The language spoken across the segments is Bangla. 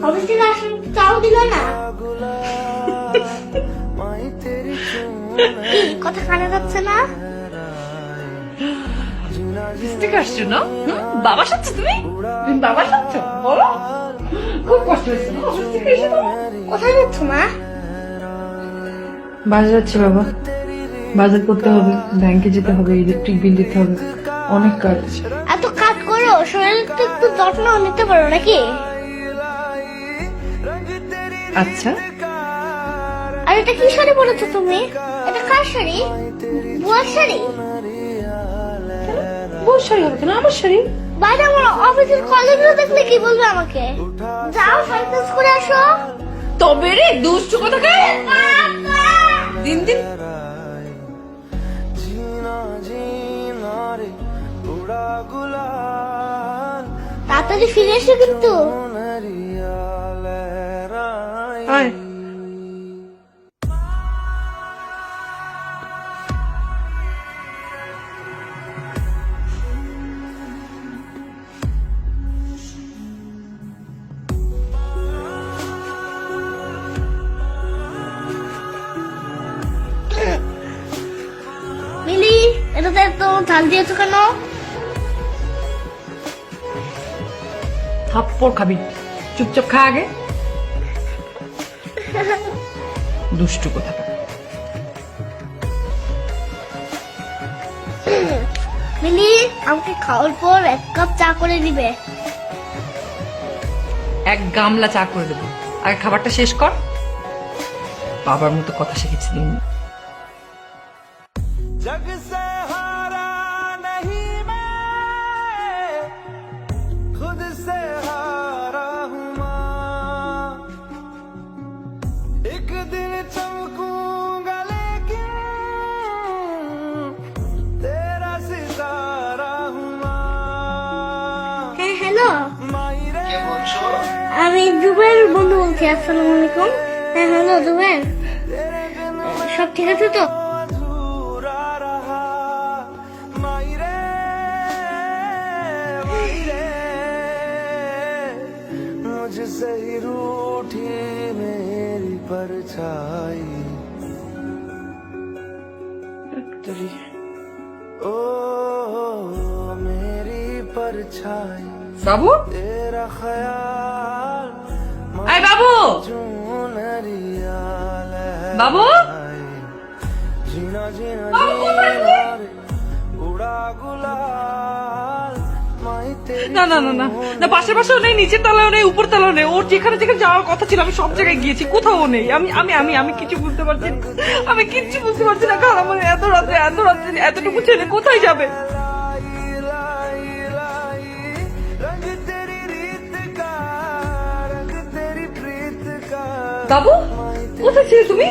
অফিস থেকে আসলে চাও দিল না। কি কথা কানে যাচ্ছে না? থেকে আসছো না? বাবা সাথে তুমি বাবা সাথে বলো, খুব কষ্ট হয়েছে না অফিস থেকে এসে তোমার? কোথায় যাচ্ছ মা? বাজার যাচ্ছি বাবা, বাজার করতে হবে, ব্যাংকে যেতে হবে, ইলেকট্রিক বিল দিতে হবে, অনেক কাজ। এত কাজ করো, শরীর তো একটু যত্ন নিতে পারো নাকি? আচ্ছা, আর এটা কি শাড়ি পরেছো তুমি? এটা কার শাড়ি? বুয়ার শাড়ি? বউর শাড়ি হবে কেন, আমার শাড়ি। বাইরে আমার অফিসের কলিগরা দেখলে কি বলবে আমাকে? যাও সার্ভিস করে আসো। তবে রে দুষ্টু কথা কে দিন দিন তাড়াতাড়ি ফিরে এসো কিন্তু। আয় মিলি, এটাতে তো ঝাল দিয়েছো কেন? থাপ্পড় খাবি, চুপচাপ খা আগে। দুষ্টু কথা। মিলি, আমাকে খাওয়ার পর 1 কাপ চা করে দিবে। এক গামলা চা করে দেবো, আগে খাবারটা শেষ কর। বাবার মতো কথা শিখেছি দিন। जग से हारा नहीं मैं, खुद से हारा हूँ माँ। एक दिन चमकूंगा लेकिन तेरा सितारा हूँ माँ। হ্যাঁ হ্যালো, मायरे আমি জুবের বন্ধু বলছি। আসসালামু আলাইকুম। হ্যাঁ হ্যালো জুবের, সব ঠিক আছে তো? अधूरा रहा। मायरे मायरे मुझसे ही रूठी मेरी परछाई। ओ मेरी परछाई, বাবু, तेरा ख्याल আয় বাবু, चुनरिया বাবু, जीना जीना जीना रे, उड़ा गुलाल माई तेरी না না না না না, পাশের পাশেও নেই, নিচের তলাও নেই, উপর তলাও নেই। ওর যেখানে যেখানে যাওয়ার কথা ছিল আমি সব জায়গায় গিয়েছি, কোথাও নেই। আমি আমি আমি আমি কিছু বুঝতে পারছি না, আমি কিচ্ছু বুঝতে পারছি না। কারণ আমার এত রাত্রে এতটুকু ছেলে কোথায় যাবে? लाई लाई रंग तेरी रीत का, रंग तेरी प्रीत का। বাবু, কোথায় ছিলে তুমি?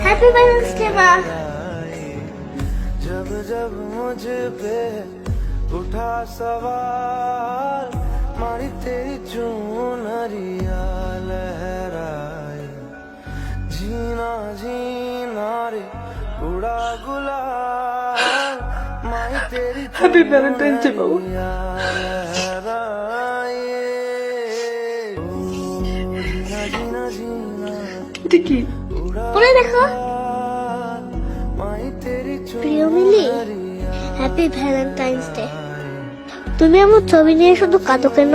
হ্যাপি ভ্যালেন্টাইন্স ডে মা। जब जब मुझ पे उठा सवाल, मारी तेरी चुनरिया लहराए। जीना जीना रे, उड़ा गुलाल माई तेरी হ্যাপি ভ্যালেন্টাইন্স ডে বাবু। चुनरिया लहराए। ओ, जीना जीना जीना এটা কি? পরে দেখো। माई तेरी প্রিয় মিলি, হ্যাপি ভ্যালেন্টাইন্স ডে। তুমি আমার ছবি নিয়ে শুধু কাঁদো কেন?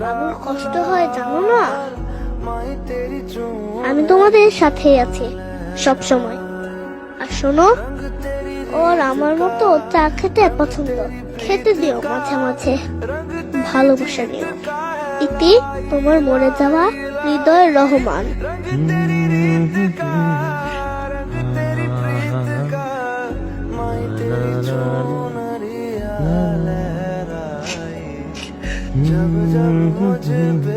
বাবুর কষ্ট হয় জানো না? माई तेरी चुन আমি তোমাদের সাথেই আছি সব সময়। আর শোনো, ওর আমার মতো চা খেতে পছন্দ, খেতে দিও মাঝে মাঝে, ভালোবাসা নিও। ইতি, তোমার মরে যাওয়া হৃদয় রহমান। तेरी प्रीत का, माई तेरी चुनरिया लहराए। जब जब मुझ पे